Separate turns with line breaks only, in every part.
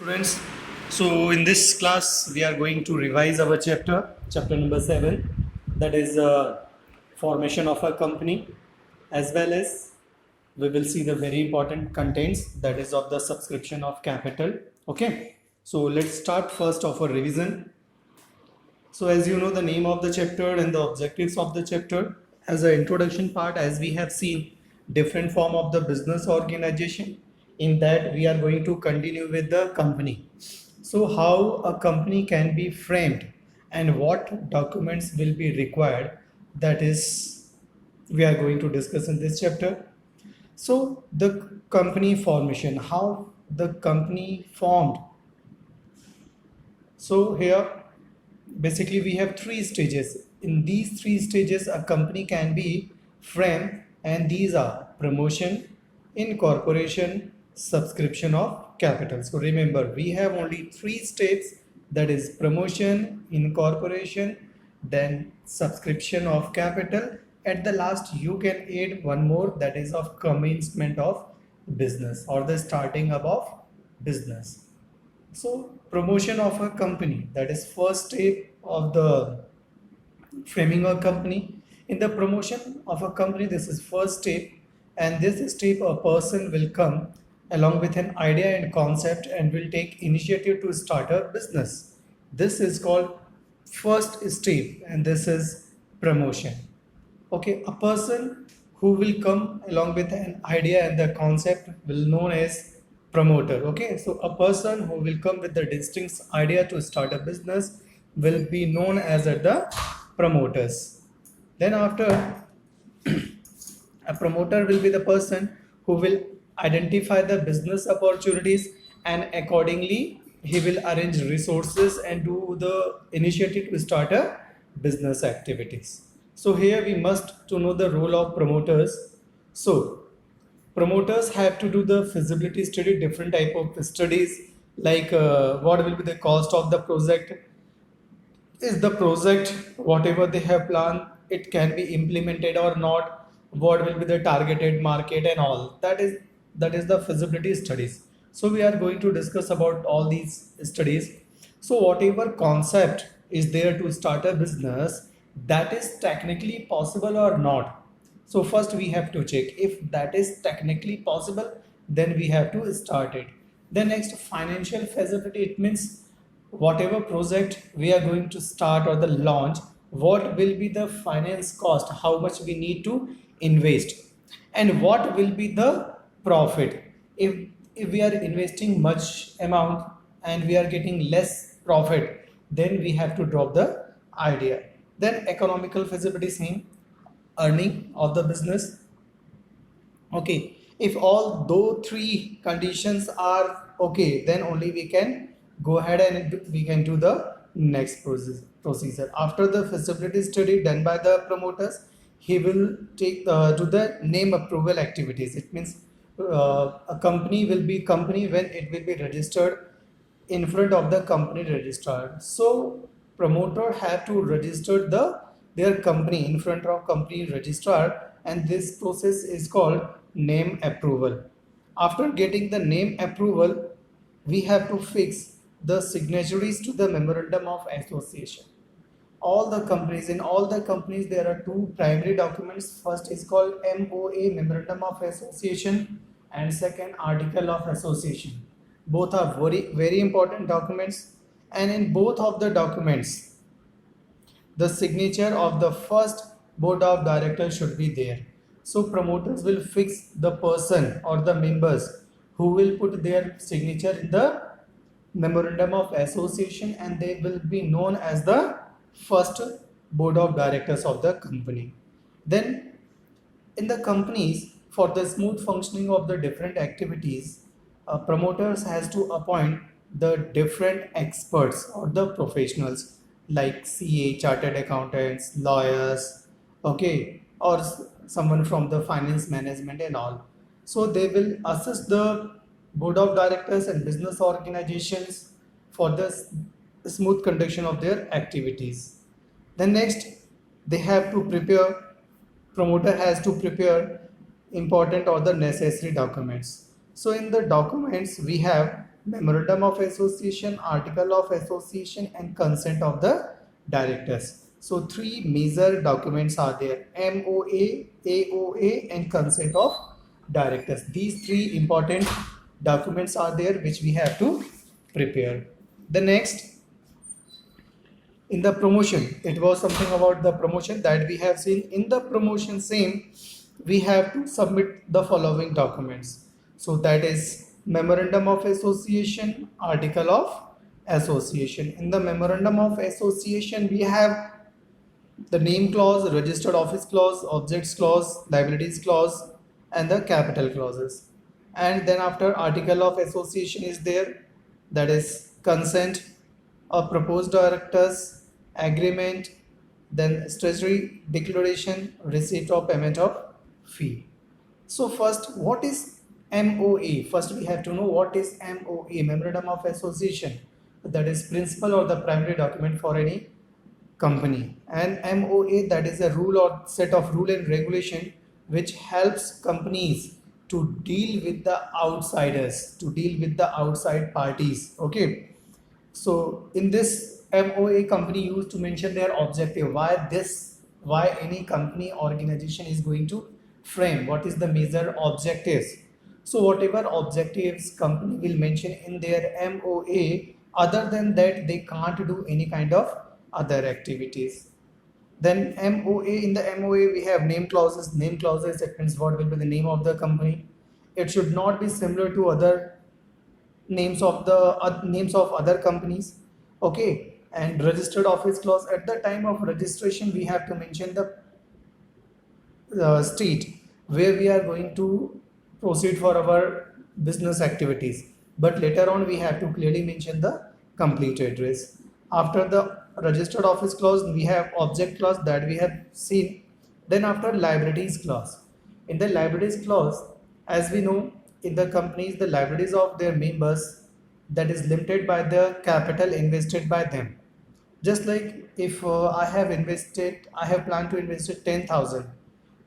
Students, so in this class we are going to revise our chapter number 7, that is formation of a company, as well as we will see the very important contents, that is of the subscription of capital. Okay, so let's start first of a revision. So as you know the name of the chapter and the objectives of the chapter, as an introduction part, as we have seen different form of the business organization, in that we are going to continue with the company. So how a company can be framed and what documents will be required, that is we are going to discuss in this chapter. So the company formation, how the company formed. So here basically we have three stages. In these three stages a company can be framed, and these are promotion, incorporation, subscription of capital. So remember we have only three steps, that is promotion, incorporation, then subscription of capital. At the last you can add one more, that is of commencement of business or the starting up of business. So promotion of a company, that is first step of the framing a company. In the promotion of a company, this is first step, and this step a person will come along with an idea and concept and will take initiative to start a business. This is called first step, and this is promotion. Okay, a person who will come along with an idea and the concept will known as promoter. Okay, so a person who will come with the distinct idea to start a business will be known as the promoters. Then after, a promoter will be the person who will identify the business opportunities, and accordingly he will arrange resources and do the initiative to start a business activities. So here we must to know the role of promoters. So promoters have to do the feasibility study, different type of studies, like what will be the cost of the project, is the project whatever they have planned it can be implemented or not, what will be the targeted market and all that is the feasibility studies. So we are going to discuss about all these studies. So whatever concept is there to start a business, that is technically possible or not. So first we have to check if that is technically possible, then we have to start it. Then next, financial feasibility, it means whatever project we are going to start or the launch, what will be the finance cost, how much we need to invest, and what will be the profit. If we are investing much amount and we are getting less profit, then we have to drop the idea. Then economical feasibility, same, earning of the business. Okay, if all those three conditions are okay, then only we can go ahead and we can do the next procedure. After the feasibility study done by the promoters, he will take to the name approval activities. It means a company will be company when it will be registered in front of the company registrar. So promoter have to register their company in front of company registrar, and this process is called name approval. After getting the name approval, we have to fix the signatories to the memorandum of association. All the companies, in all the companies there are two primary documents. First is called MOA, memorandum of association, and second article of association. Both are very important documents, and in both of the documents the signature of the first board of directors should be there. So promoters will fix the person or the members who will put their signature in the memorandum of association, and they will be known as the first board of directors of the company. Then in the companies, for the smooth functioning of the different activities, promoters has to appoint the different experts or the professionals like CA, chartered accountants, lawyers, okay, or someone from the finance management and all. So they will assist the board of directors and business organizations for the smooth conduction of their activities. Then next, they have to prepare, promoter has to prepare important or the necessary documents. So in the documents we have memorandum of association, article of association, and consent of the directors. So three major documents are there: MOA, AOA, and consent of directors. These three important documents are there which we have to prepare. The next, in the promotion, it was something about the promotion that we have seen. In the promotion same, we have to submit the following documents. So that is memorandum of association, article of association. In the memorandum of association, we have the name clause, registered office clause, objects clause, liabilities clause, and the capital clauses. And then after, article of association is there, that is consent of proposed directors, agreement, then statutory declaration, receipt of payment of fee. So first, what is MOA? First we have to know what is MOA, memorandum of association. That is principal or the primary document for any company. And MOA, that is a rule or set of rule and regulation which helps companies to deal with the outsiders, to deal with the outside parties. Okay, so in this MOA, company used to mention their objective, why any company organization is going to frame, what is the major objectives. So whatever objectives company will mention in their MOA, other than that they can't do any kind of other activities. Then MOA, in the MOA we have name clauses. Name clauses, it means what will be the name of the company. It should not be similar to other names of the names of other companies. Okay, and registered office clause, at the time of registration we have to mention the state where we are going to proceed for our business activities, but later on we have to clearly mention the complete address. After the registered office clause, we have object clause that we have seen. Then after, liabilities clause. In the liabilities clause, as we know, in the companies the liabilities of their members, that is limited by the capital invested by them. Just like if I have planned to invest 10,000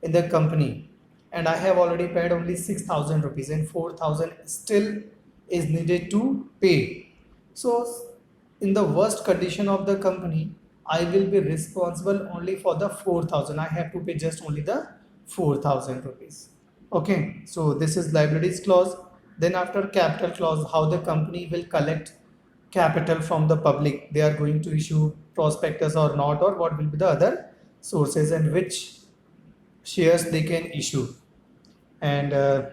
in the company, and I have already paid only 6,000 rupees, and 4,000 still is needed to pay. So in the worst condition of the company, I will be responsible only for the 4,000. I have to pay just only the 4,000 rupees. Okay, so this is liabilities clause. Then after, capital clause, how the company will collect capital from the public. They are going to issue prospectus or not, or what will be the other sources and which shares they can issue. And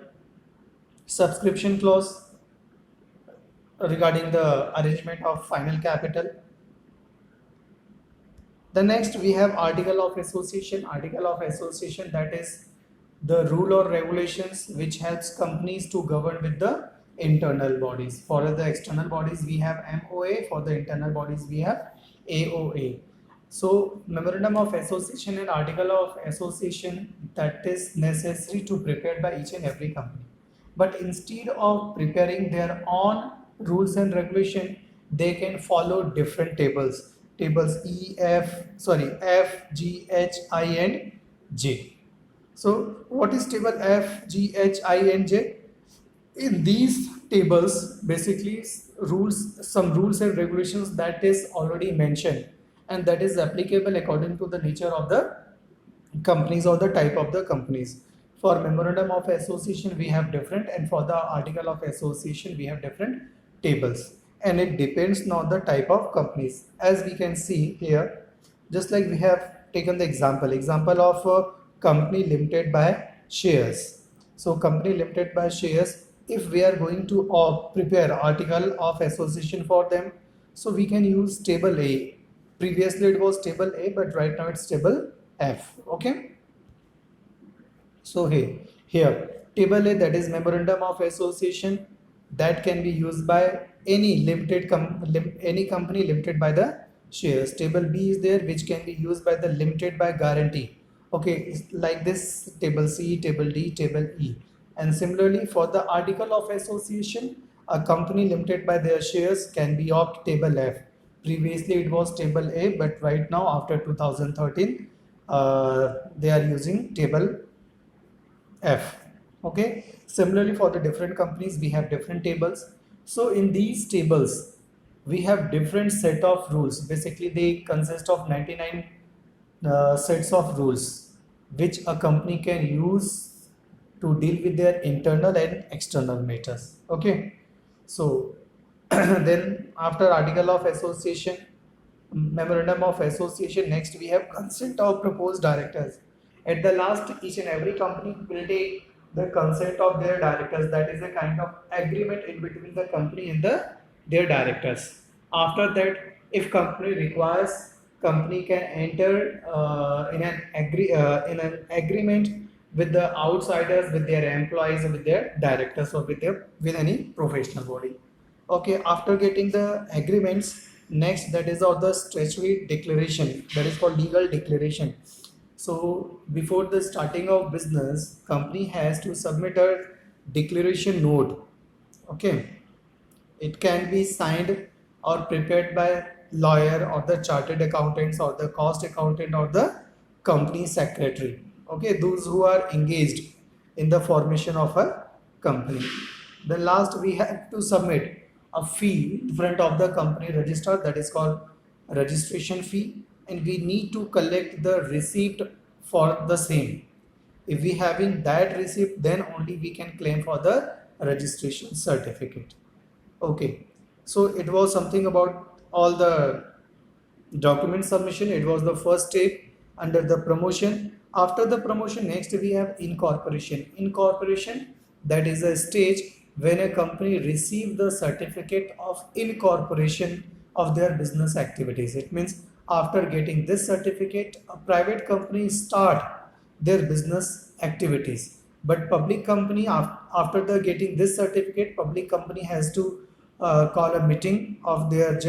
subscription clause regarding the arrangement of final capital. The next, we have article of association. Article of association, that is the rule or regulations which helps companies to govern with the internal bodies. For the external bodies we have MOA, for the internal bodies we have AOA. So memorandum of association and article of association, that is necessary to prepare by each and every company. But instead of preparing their own rules and regulation, they can follow different tables. Tables F, G, H, I and J. So what is table F, G, H, I and J? In these tables, basically some rules and regulations that is already mentioned, and that is applicable according to the nature of the companies or the type of the companies. For memorandum of association we have different, and for the article of association we have different tables, and it depends on the type of companies. As we can see here, just like we have taken the example of a company limited by shares. So company limited by shares, if we are going to prepare article of association for them, so we can use table A. Previously it was table A, but right now it's table F. Okay, so here table A, that is memorandum of association, that can be used by any any company limited by the shares. Table B is there, which can be used by the limited by guarantee. Okay, it's like this: table C, table D, table E. And similarly for the article of association, a company limited by their shares can be of table F. Previously it was table A, but right now after 2013 they are using table F. Okay, similarly for the different companies we have different tables. So in these tables, we have different set of rules. Basically, they consist of 99 sets of rules which a company can use to deal with their internal and external matters. Okay, so then after article of association, memorandum of association, next we have consent of proposed directors. At the last, each and every company will take the consent of their directors. That is a kind of agreement in between the company and their directors. After that, if company requires, company can enter in an agreement with the outsiders, with their employees, with their directors, or with any professional body. Okay, after getting the agreements, next that is of the statutory declaration, that is called legal declaration. So before the starting of business, company has to submit a declaration note. Okay, it can be signed or prepared by lawyer or the chartered accountants or the cost accountant or the company secretary. Okay, those who are engaged in the formation of a company. Then last we have to submit a fee in front of the company register, that is called registration fee, and we need to collect the receipt for the same. If we having that receipt, then only we can claim for the registration certificate. Okay, so it was something about all the document submission. It was the first step under the promotion. After the promotion, next we have incorporation. Incorporation, that is a stage when a company receive the certificate of incorporation of their business activities. It means after getting this certificate, a private company start their business activities. But public company, after the getting this certificate, public company has to call a meeting of their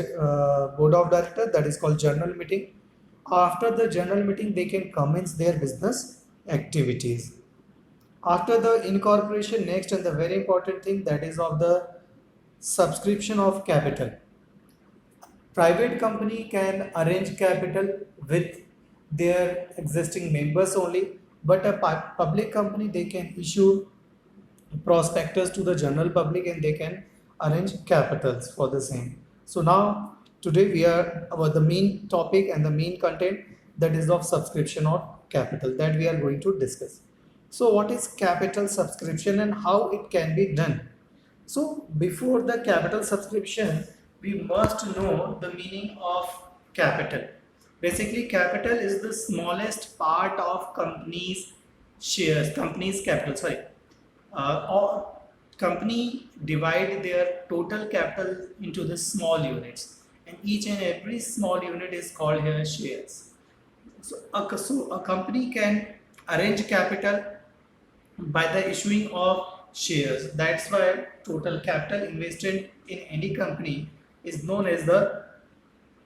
board of directors, that is called general meeting. After the general meeting, they can commence their business activities. After the incorporation, next and the very important thing, that is of the subscription of capital. Private company can arrange capital with their existing members only, but a public company, they can issue prospectus to the general public and they can arrange capitals for the same. So now today we are about the main topic and the main content, that is of subscription of capital, that we are going to discuss. So what is capital subscription and how it can be done? So before the capital subscription, we must know the meaning of capital. Basically, capital is the smallest part of company's shares, company's capital, sorry. Or company divide their total capital into the small units, and each and every small unit is called here shares. So a company can arrange capital by the issuing of shares. That's why total capital invested in any company is known as the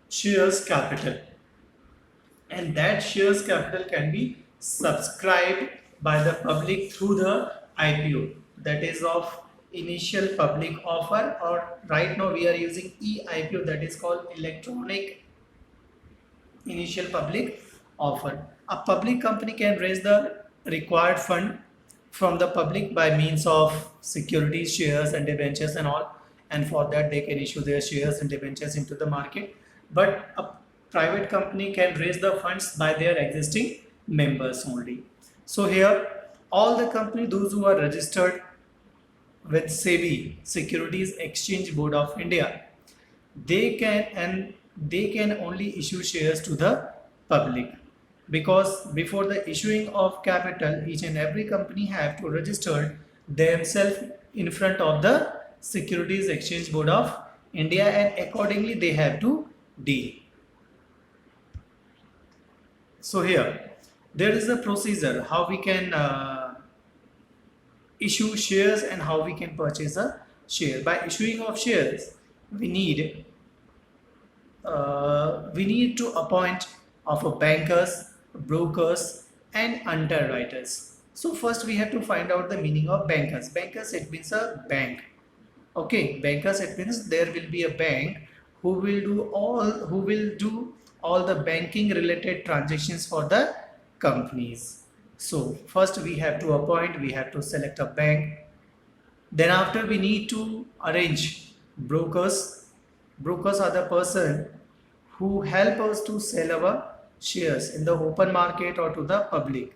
shares capital, and that shares capital can be subscribed by the public through the IPO, that is of initial public offer, or right now we are using eIPO, that is called electronic initial public offer. A public company can raise the required fund from the public by means of securities, shares and debentures and all, and for that they can issue their shares and debentures into the market. But a private company can raise the funds by their existing members only. So here all the company, those who are registered with SEBI, Securities Exchange Board of India, they can only issue shares to the public, because before the issuing of capital, each and every company have to register themselves in front of the Securities Exchange Board of India, and accordingly they have to deal. So here there is a procedure how we can issue shares and how we can purchase a share. By issuing of shares, we need to appoint of a bankers, brokers and underwriters. So first we have to find out the meaning of bankers. Bankers, it means a bank. Okay, bankers, it means there will be a bank who will do all the banking related transactions for the companies. So first we have to appoint, we have to select a bank. Then after we need to arrange Brokers are the person who help us to sell our shares in the open market or to the public.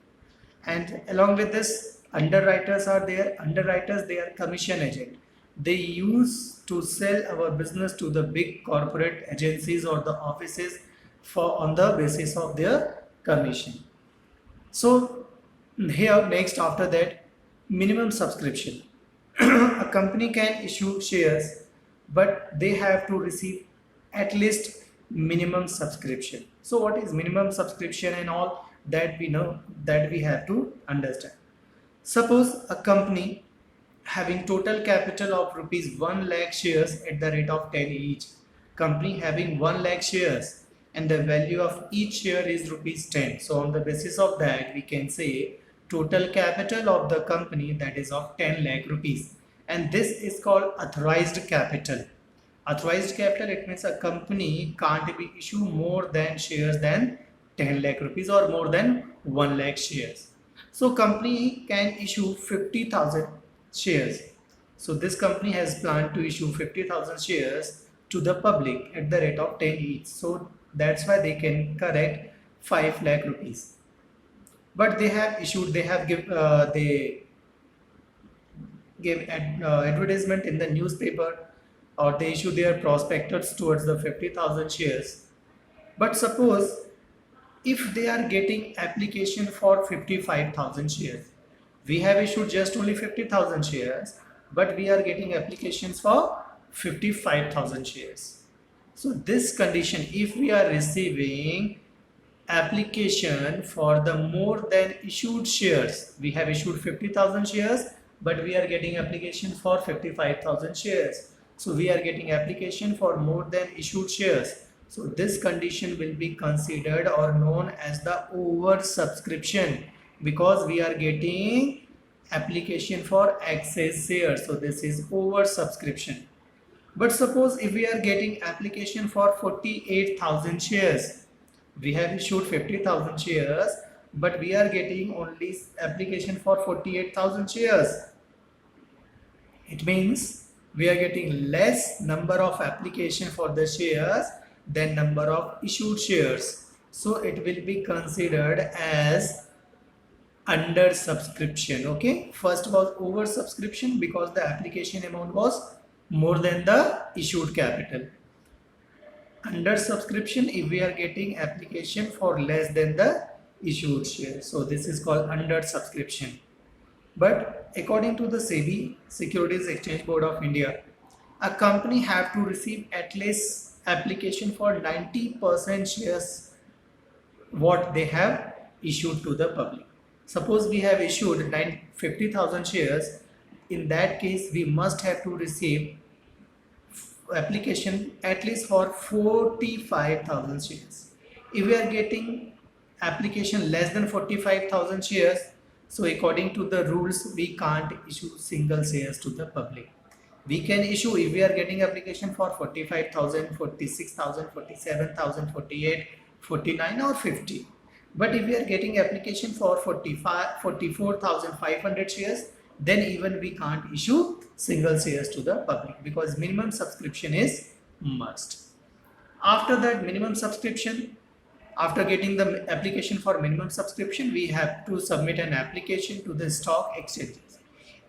And along with this, underwriters are there. Underwriters, they are commission agent. They use to sell our business to the big corporate agencies or the offices for on the basis of their commission. So here next, after that, minimum subscription. A company can issue shares, but they have to receive at least minimum subscription. So what is minimum subscription and all that we know, that we have to understand. Suppose a company having total capital of rupees 1 lakh shares at the rate of 10 each. Company having 1 lakh shares and the value of each share is rupees 10. So on the basis of that, we can say total capital of the company, that is of 10 lakh rupees. And this is called authorized capital. Authorized capital, it means a company can't be issue more than shares than 10 lakh rupees or more than 1 lakh shares. So company can issue 50,000 shares. So this company has planned to issue 50,000 shares to the public at the rate of 10 each. So that's why they can collect 5 lakh rupees. But they have issued, they give advertisement in the newspaper, or they issue their prospectus towards the 50,000 shares. But suppose if they are getting application for 55,000 shares, we have issued just only 50,000 shares, but we are getting applications for 55,000 shares. So this condition, if we are receiving application for the more than issued shares, we have issued 50,000 shares, but we are getting application for 55,000 shares. So we are getting application for more than issued shares. So this condition will be considered or known as the oversubscription, because we are getting application for excess shares. So this is oversubscription. But suppose if we are getting application for 48,000 shares, we have issued 50,000 shares, but we are getting only application for 48,000 shares. It means we are getting less number of application for the shares than number of issued shares. So it will be considered as under subscription. Okay, first was over subscription because the application amount was more than the issued capital. Under subscription if we are getting application for less than the issued shares. So this is called under subscription. But according to the SEBI, Securities Exchange Board of India, a company have to receive at least application for 90% shares what they have issued to the public. Suppose we have issued 50,000 shares, in that case we must have to receive application at least for 45,000 shares. If we are getting application less than 45,000 shares, so according to the rules we can't issue single shares to the public. We can issue if we are getting application for 45,000, 46,000, 47,000, 48, 49 or 50. But if we are getting application for 44,500 shares, then even we can't issue single shares to the public, because minimum subscription is must. After that minimum subscription, after getting the application for minimum subscription, we have to submit an application to the stock exchanges.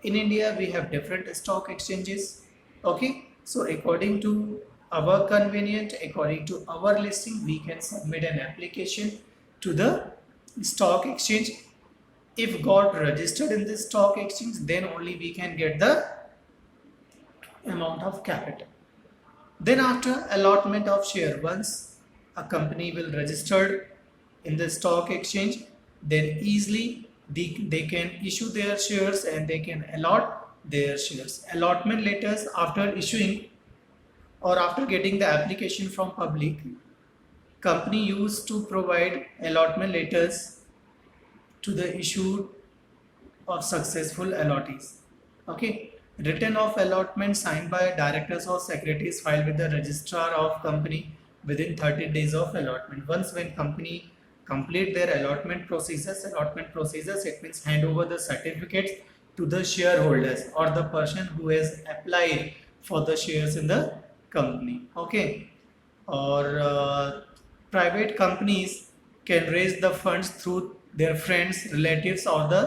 In India, we have different stock exchanges. Okay, so according to our convenient, according to our listing, we can submit an application to the stock exchange. If got registered in the stock exchange, then only we can get the amount of capital. Then after allotment of share, once a company will register in the stock exchange, then easily they can issue their shares and they can allot their shares. Allotment letters after issuing or after getting the application from public, company used to provide allotment letters to the issue of successful allottees. Okay, written of allotment signed by directors or secretaries filed with the registrar of company within 30 days of allotment. Once when company complete their allotment procedures, it means hand over the certificates to the shareholders or the person who has applied for the shares in the company. Okay, or private companies can raise the funds through their friends, relatives, or the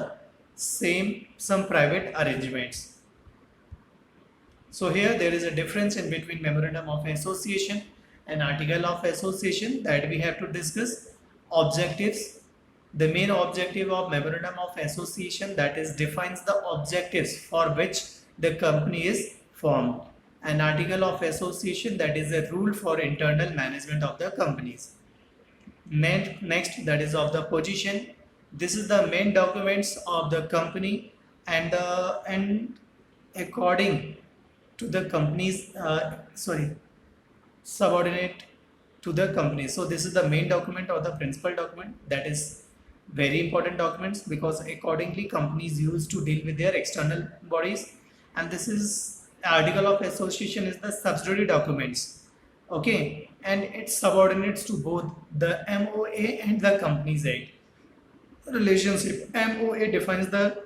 some private arrangements. So here there is a difference in between memorandum of association and article of association that we have to discuss. Objectives. The main objective of memorandum of association, that is defines the objectives for which the company is formed. An article of association, that is a rule for internal management of the companies. Next, that is of the position. This is the main documents of the company and according to the company's subordinate to the company. So this is the main document or the principal document, that is very important documents, because accordingly companies used to deal with their external bodies. And this is article of association is the subsidiary documents. Okay, and it subordinates to both the MOA and the Companies Act. Relationship. MOA defines the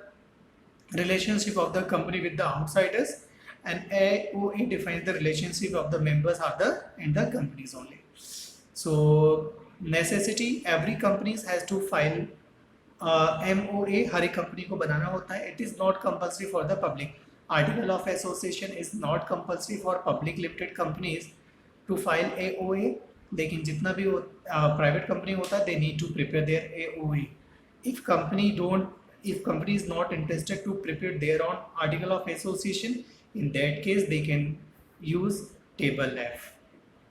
relationship of the company with the outsiders, and AOA defines the relationship of the members are the in the companies only. So necessity, every companies has to file MOA. हर एक company को बनाना होता है. It is not compulsory for the public. Article of association is not compulsory for public limited companies to file AOA. लेकिन जितना भी private company होता है, they need to prepare their AOA. If company is not interested to prepare their own article of association, in that case they can use table F.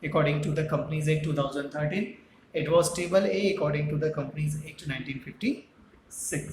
According to the Companies Act 2013, it was table A according to the Companies Act 1956.